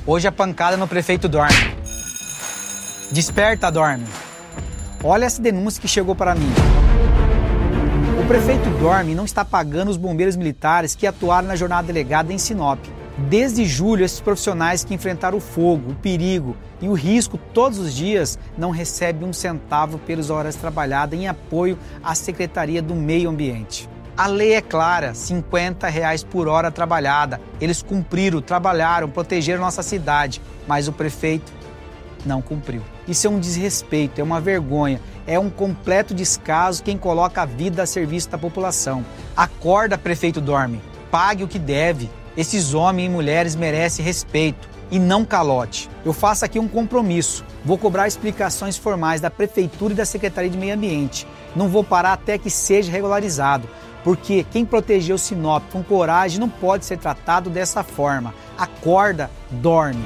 Hoje a pancada no prefeito dorme. Desperta, dorme. Olha essa denúncia que chegou para mim. O prefeito dorme e não está pagando os bombeiros militares que atuaram na jornada delegada em Sinop. Desde julho, esses profissionais que enfrentaram o fogo, o perigo e o risco todos os dias não recebem um centavo pelas horas trabalhadas em apoio à Secretaria do Meio Ambiente. A lei é clara, R$50 por hora trabalhada. Eles cumpriram, trabalharam, protegeram nossa cidade, mas o prefeito não cumpriu. Isso é um desrespeito, é uma vergonha, é um completo descaso quem coloca a vida a serviço da população. Acorda, prefeito dorme, pague o que deve. Esses homens e mulheres merecem respeito e não calote. Eu faço aqui um compromisso. Vou cobrar explicações formais da Prefeitura e da Secretaria de Meio Ambiente. Não vou parar até que seja regularizado, porque quem protegeu Sinop com coragem não pode ser tratado dessa forma. Acorda, dorme.